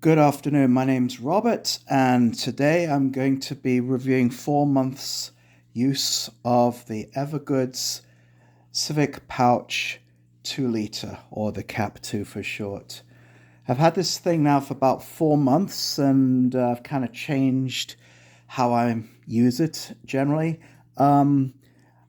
Good afternoon, my name's Robert, and today I'm going to be reviewing 4 months use of the Evergoods Civic Pouch 2 litre, or the Cap 2 for short. I've had this thing now for about 4 months, and I've kind of changed how I use it generally. I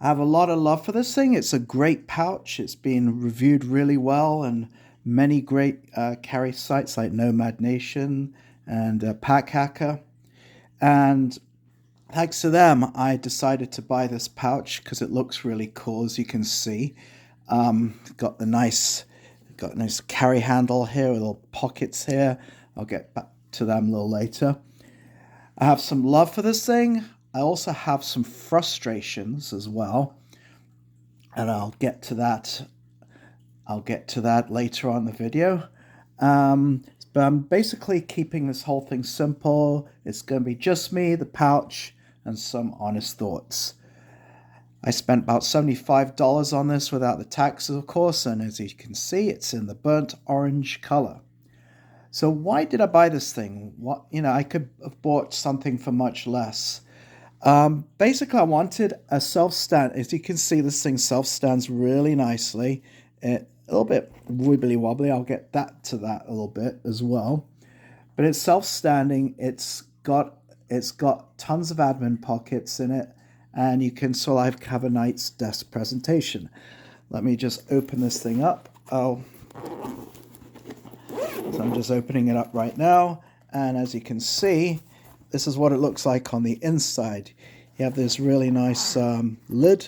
have a lot of love for this thing. It's a great pouch. It's been reviewed really well, and many great carry sites like Nomad Nation and Pack Hacker. And thanks to them, I decided to buy this pouch because it looks really cool, as you can see. Got a nice carry handle here with little pockets here. I'll get back to them a little later. I have some love for this thing. I also have some frustrations as well, and I'll get to that later on in the video. But I'm basically keeping this whole thing simple. It's going to be just me, the pouch, and some honest thoughts. I spent about $75 on this without the taxes, of course, and as you can see, it's in the burnt orange color. So why did I buy this thing? I could have bought something for much less. Basically, I wanted a self-stand. As you can see, this thing self-stands really nicely. A little bit wibbly wobbly. I'll get to that a little bit as well. But it's self-standing. It's got tons of admin pockets in it, and you can sort of have a nice desk presentation. Let me just open this thing up. So I'm just opening it up right now, and as you can see, this is what it looks like on the inside. You have this really nice lid,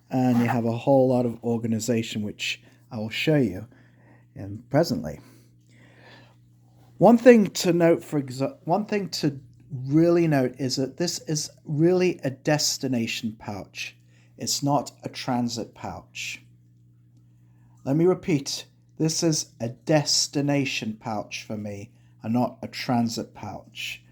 and you have a whole lot of organization, which I will show you presently. One thing to really note is that this is really a destination pouch. It's not a transit pouch. Let me repeat, this is a destination pouch for me and not a transit pouch.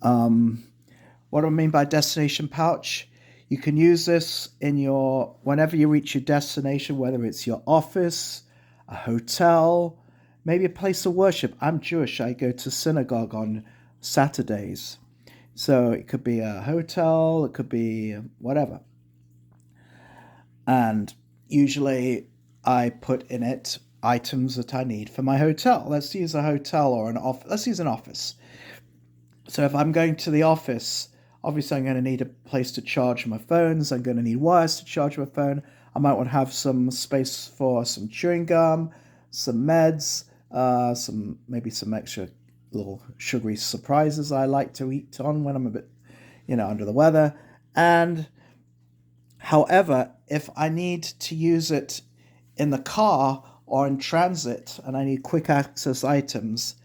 What do I mean by destination pouch? You can use this whenever you reach your destination, whether it's your office, a hotel, maybe a place of worship. I'm Jewish. I go to synagogue on Saturdays. So it could be a hotel, it could be whatever. And usually I put in it items that I need for my hotel. Let's use a hotel or an office. Let's use an office. So if I'm going to the office, obviously I'm going to need a place to charge my phones. I'm going to need wires to charge my phone. I might want to have some space for some chewing gum, some meds, maybe some extra little sugary surprises I like to eat on when I'm a bit, under the weather. And however, if I need to use it in the car or in transit and I need quick access items,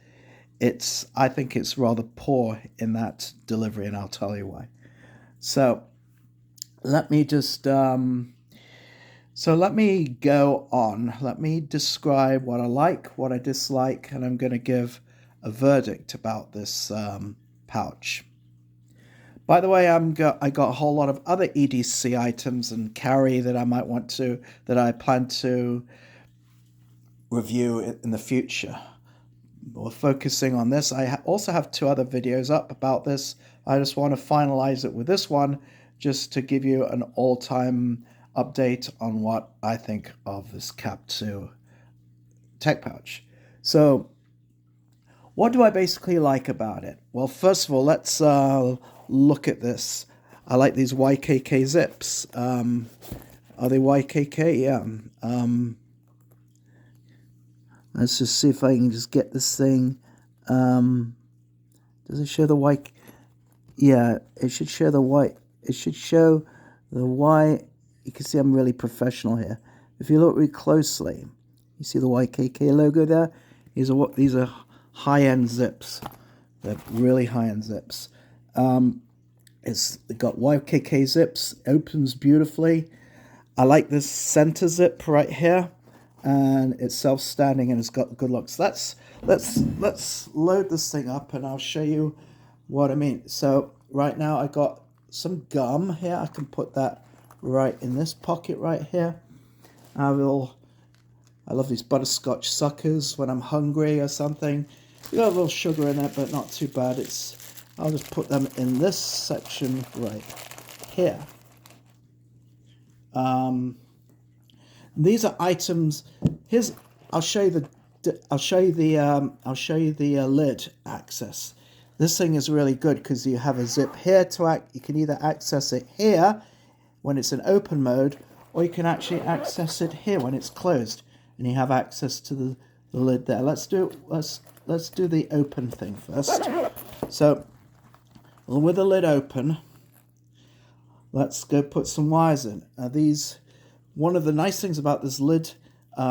I think it's rather poor in that delivery, and I'll tell you why. So let me just let me go on. Let me describe what I like, what I dislike, and I'm going to give a verdict about this pouch. By the way, I got a whole lot of other EDC items and carry that I plan to review in the future. We're focusing on this. I also have 2 other videos up about this. I just want to finalize it with this one, just to give you an all-time update on what I think of this Cap 2 tech pouch. So, what do I basically like about it? Well, first of all, let's look at this. I like these YKK zips. Are they YKK? Yeah. Let's just see if I can just get this thing. Does it show the white? Yeah, it should show the white. It should show the Y. You can see I'm really professional here. If you look really closely, you see the YKK logo there? These are high-end zips. They're really high-end zips. It's got YKK zips. Opens beautifully. I like this center zip right here. And it's self-standing and it's got good looks. Let's load this thing up and I'll show you what I mean. So right now I got some gum here. I can put that right in this pocket right here. I love these butterscotch suckers when I'm hungry or something. You got a little sugar in it, but not too bad. I'll just put them in this section right here. These are items. I'll show you the lid access. This thing is really good because you have a zip here you can either access it here when it's in open mode, or you can actually access it here when it's closed, and you have access to the lid there. Let's do the open thing first. So with the lid open, let's go put some wires in. One of the nice things about this lid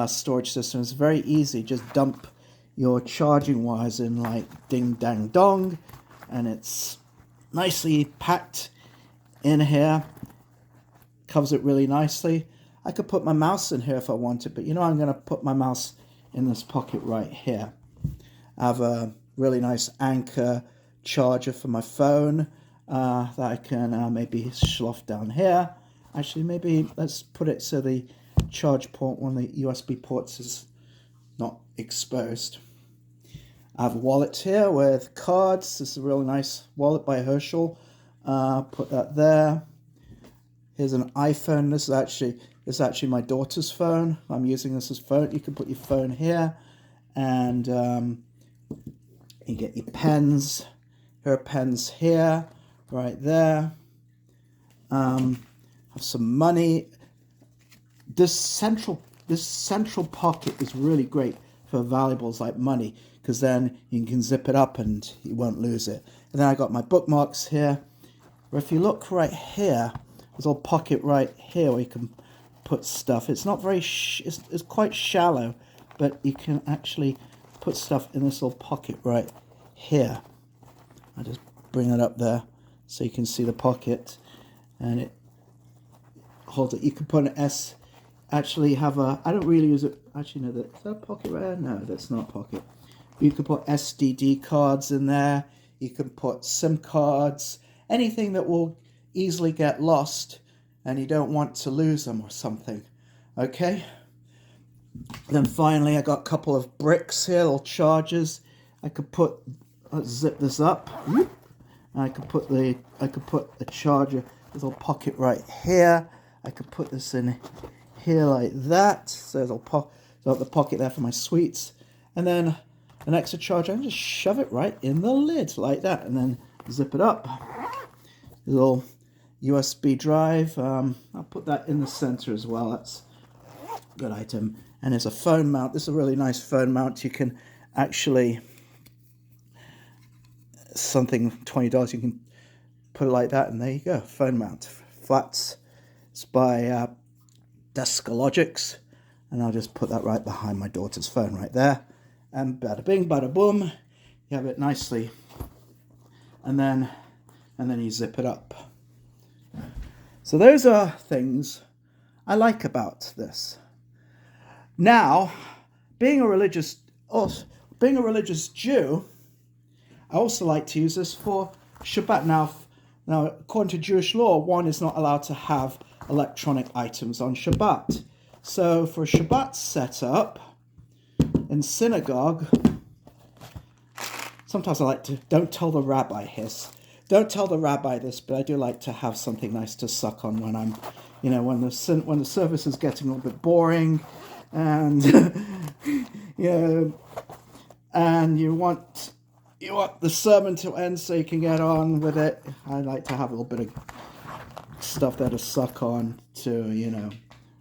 storage system is very easy. Just dump your charging wires in like ding dang dong, and it's nicely packed in here. Covers it really nicely. I could put my mouse in here if I wanted, but I'm going to put my mouse in this pocket right here. I have a really nice Anker charger for my phone that I can maybe slough down here. Actually, maybe let's put it so the charge port, one of the USB ports, is not exposed. I have a wallet here with cards. This is a really nice wallet by Herschel. Put that there. Here's an iPhone. This is actually my daughter's phone. I'm using this as phone. You can put your phone here, and you get your pens. Here are pens here, right there. Have some money. This central pocket is really great for valuables like money, because then you can zip it up and you won't lose it. And then I got my bookmarks here. Or if you look right here, there's a little pocket right here where you can put stuff. It's not very, it's quite shallow, but you can actually put stuff in this little pocket right here. I just bring it up there so you can see the pocket, and it holds it. You can put an actually have a, I don't really use it, actually no, is that a pocket right there? No, that's not a pocket. You can put SDD cards in there. You can put SIM cards, anything that will easily get lost and you don't want to lose them or something. Okay. Then finally I got a couple of bricks here, little chargers. I could put, let's zip this up. I could put a charger, this little pocket right here. I could put this in here like that. So there's the pocket there for my sweets. And then an extra charger, I can just shove it right in the lid like that, and then zip it up. A little USB drive. I'll put that in the center as well. That's a good item. And there's a phone mount. This is a really nice phone mount. You can actually, something $20, you can put it like that, and there you go. Phone mount. Flats. It's by Descalogics. And I'll just put that right behind my daughter's phone right there. And bada bing, bada boom. You have it nicely. And then you zip it up. So those are things I like about this. Now, being a religious Jew, I also like to use this for Shabbat. Now, according to Jewish law, one is not allowed to have electronic items on Shabbat. So for a Shabbat setup in synagogue, sometimes I like to, don't tell the rabbi don't tell the rabbi this, but I do like to have something nice to suck on when I'm, when the service is getting a little bit boring, and and you want the sermon to end so you can get on with it. I like to have a little bit of stuff there to suck on to,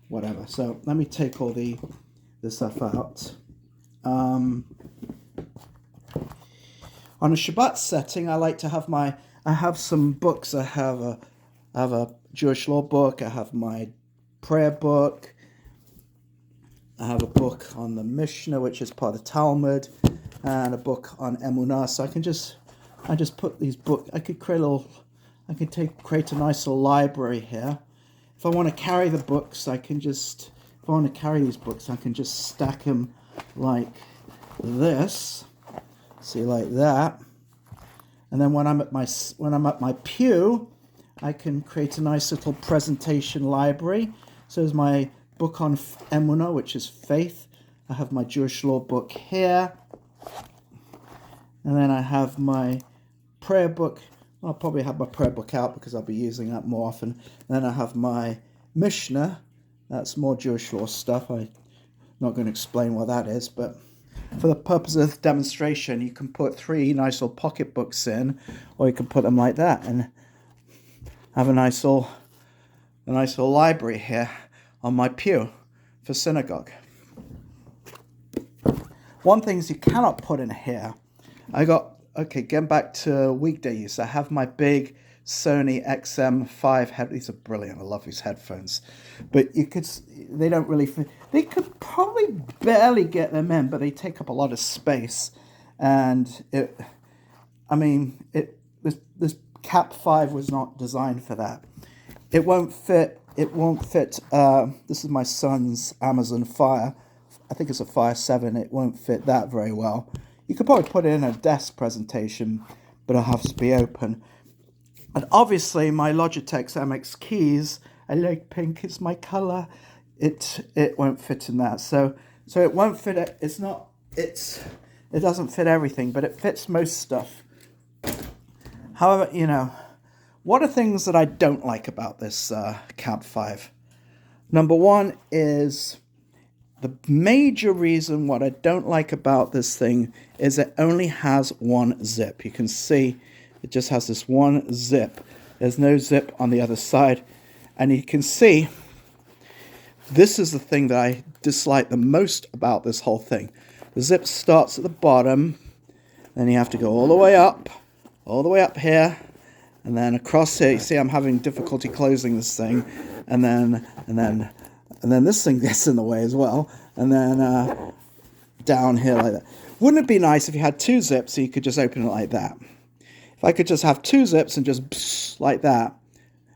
whatever. So let me take all the stuff out. On a Shabbat setting, I like to have I have some books. I have a Jewish law book. I have my prayer book. I have a book on the Mishnah, which is part of the Talmud, and a book on Emunah. So I just put these books. I could create a nice little library here. If I want to carry the books, if I want to carry these books, I can just stack them like this. See, like that. And then when I'm at my pew, I can create a nice little presentation library. So there's my book on Emunah, which is faith. I have my Jewish law book here. And then I have my prayer book. I'll probably have my prayer book out because I'll be using that more often. And then I have my Mishnah. That's more Jewish law stuff. I'm not going to explain what that is, but for the purpose of the demonstration, you can put 3 nice little pocket books in, or you can put them like that and have a nice little library here on my pew for synagogue. One thing you cannot put in here, getting back to weekday use, I have my big Sony XM5 these are brilliant, I love these headphones, but they don't really fit. They could probably barely get them in, but they take up a lot of space, and this Cap 5 was not designed for that. It won't fit. This is my son's Amazon Fire. I think it's a Fire 7. It won't fit that very well. You could probably put it in a desk presentation, but it'll have to be open. And obviously my Logitech MX keys, I like pink, it's my color. It won't fit in that. So it won't fit. It doesn't fit everything, but it fits most stuff. However, what are things that I don't like about this Cap 5? Number one is, the major reason what I don't like about this thing is it only has one zip. You can see it just has this one zip. There's no zip on the other side. And you can see this is the thing that I dislike the most about this whole thing. The zip starts at the bottom, then you have to go all the way up here, and then across here. You see I'm having difficulty closing this thing, and then this thing gets in the way as well, and then down here like that. Wouldn't it be nice if you had 2 zips so you could just open it like that? If I could just have 2 zips and just like that,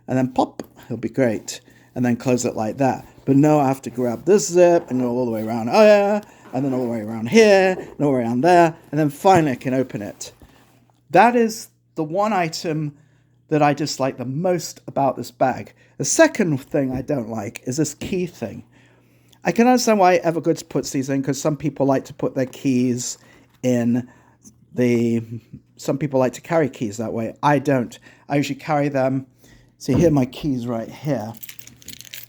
and then pop, it'll be great, and then close it like that. But no, I have to grab this zip and go all the way around here, and then all the way around here, and all the way around there, and then finally I can open it. That is the one item that I dislike the most about this bag. The second thing I don't like is this key thing. I can understand why Evergoods puts these in, because some people like to put their keys in some people like to carry keys that way. I don't. I usually carry them. See, here are my keys right here.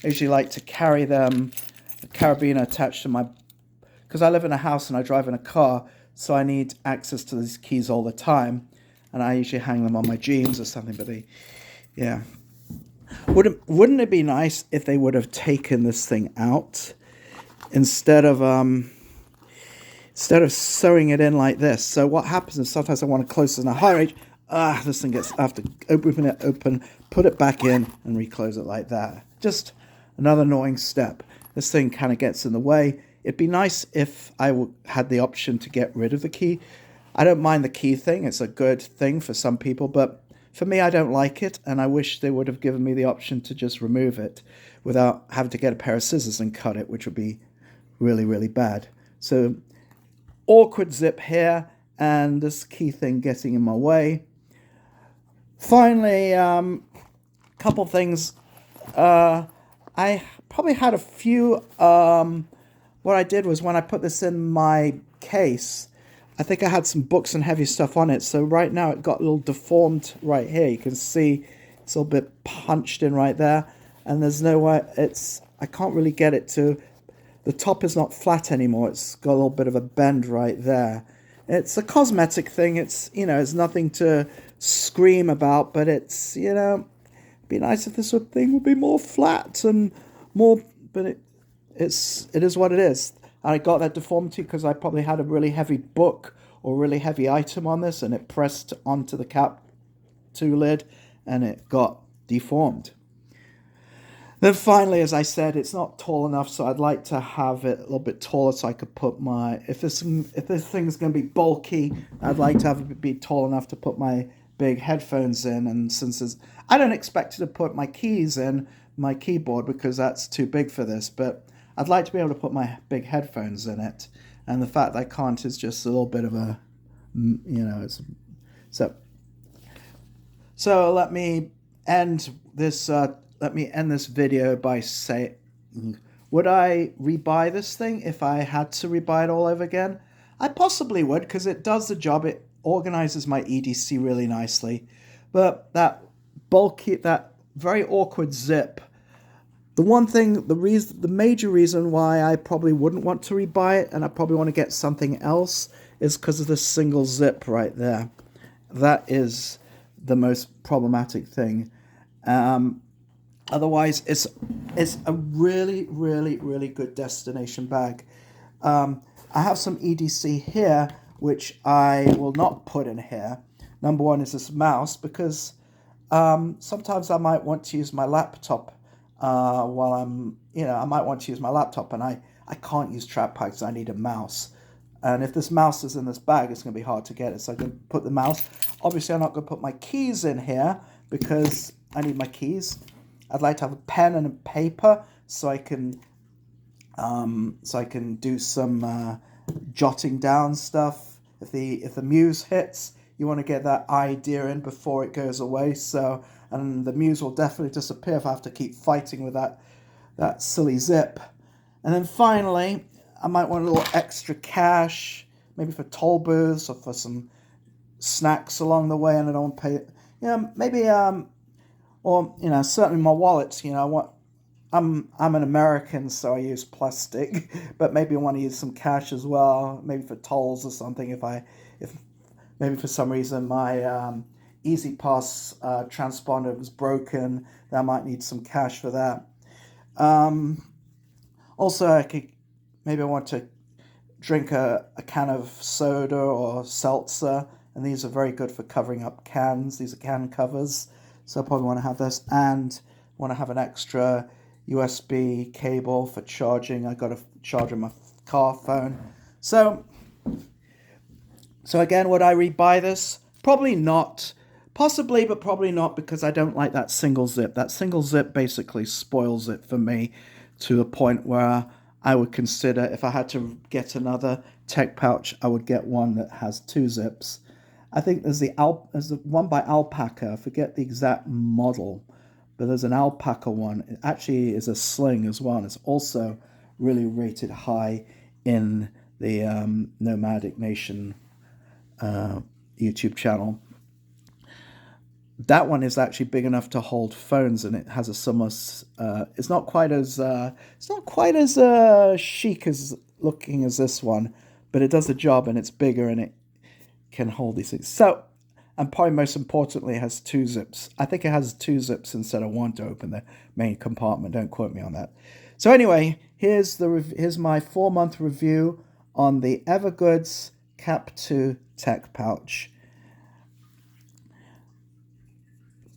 I usually like to carry them, a carabiner attached to because I live in a house and I drive in a car, so I need access to these keys all the time. And I usually hang them on my jeans or something, but yeah. Wouldn't it be nice if they would have taken this thing out instead of sewing it in like this? So what happens is sometimes I want to close this in a hurry. This thing I have to open, put it back in, and reclose it like that. Just another annoying step. This thing kind of gets in the way. It'd be nice if I had the option to get rid of the key. I don't mind the key thing. It's a good thing for some people, but for me, I don't like it, and I wish they would have given me the option to just remove it without having to get a pair of scissors and cut it, which would be really, really bad. So, awkward zip here, and this key thing getting in my way. Finally, couple things. I probably had a few. What I did was when I put this in my case, I think I had some books and heavy stuff on it. So right now it got a little deformed right here. You can see it's a little bit punched in right there. And there's no way I can't really get it to, the top is not flat anymore. It's got a little bit of a bend right there. It's a cosmetic thing. It's, it's nothing to scream about, but it's, it'd be nice if this thing would be more flat and more, but it is what it is. I got that deformity because I probably had a really heavy book or really heavy item on this, and it pressed onto the Cap 2 lid and it got deformed. Then finally, as I said, it's not tall enough, so I'd like to have it a little bit taller so I could put if this thing's going to be bulky, I'd like to have it be tall enough to put my big headphones in. And since I don't expect to put my keys in my keyboard because that's too big for this, but I'd like to be able to put my big headphones in it, and the fact that I can't is just a little bit of a, So let me end this. Let me end this video by saying, would I rebuy this thing if I had to rebuy it all over again? I possibly would, because it does the job. It organizes my EDC really nicely. But that bulky, that very awkward zip, the major reason why I probably wouldn't want to rebuy it and I probably want to get something else is because of this single zip right there. That is the most problematic thing. Otherwise, it's a really, really, really good destination bag. I have some EDC here, which I will not put in here. Number one is this mouse, because sometimes I might want to use my laptop while I might want to use my laptop, and I can't use trackpad because I need a mouse. And if this mouse is in this bag, it's going to be hard to get it. So I'm going to put the mouse. Obviously, I'm not going to put my keys in here because I need my keys. I'd like to have a pen and a paper so I can do some jotting down stuff. If the muse hits, you want to get that idea in before it goes away. So, and the muse will definitely disappear if I have to keep fighting with that silly zip. And then finally, I might want a little extra cash, maybe for toll booths or for some snacks along the way, and I don't pay. Maybe or certainly my wallet. I'm an American, so I use plastic, but maybe I want to use some cash as well, maybe for tolls or something. If maybe for some reason my Easy Pass transponder was broken, then I might need some cash for that. Also, maybe I want to drink a can of soda or seltzer, and these are very good for covering up cans. These are can covers, so I probably want to have this, and want to have an extra USB cable for charging. I got a charger on my car phone. So again, would I rebuy this? Probably not. Possibly, but probably not, because I don't like that single zip. That single zip basically spoils it for me to a point where I would consider, if I had to get another tech pouch, I would get one that has two zips. I think there's the one by Alpaca. I forget the exact model, but there's an Alpaca one. It actually is a sling as well, and it's also really rated high in the Nomadic Nation YouTube channel. That one is actually big enough to hold phones, and it has a similar. It's not quite as chic as looking as this one, but it does the job, and it's bigger, and it can hold these things. So, and probably most importantly, it has two zips. I think it has two zips instead of one to open the main compartment. Don't quote me on that. So anyway, here's my 4-month review on the Evergoods Cap 2 Tech Pouch.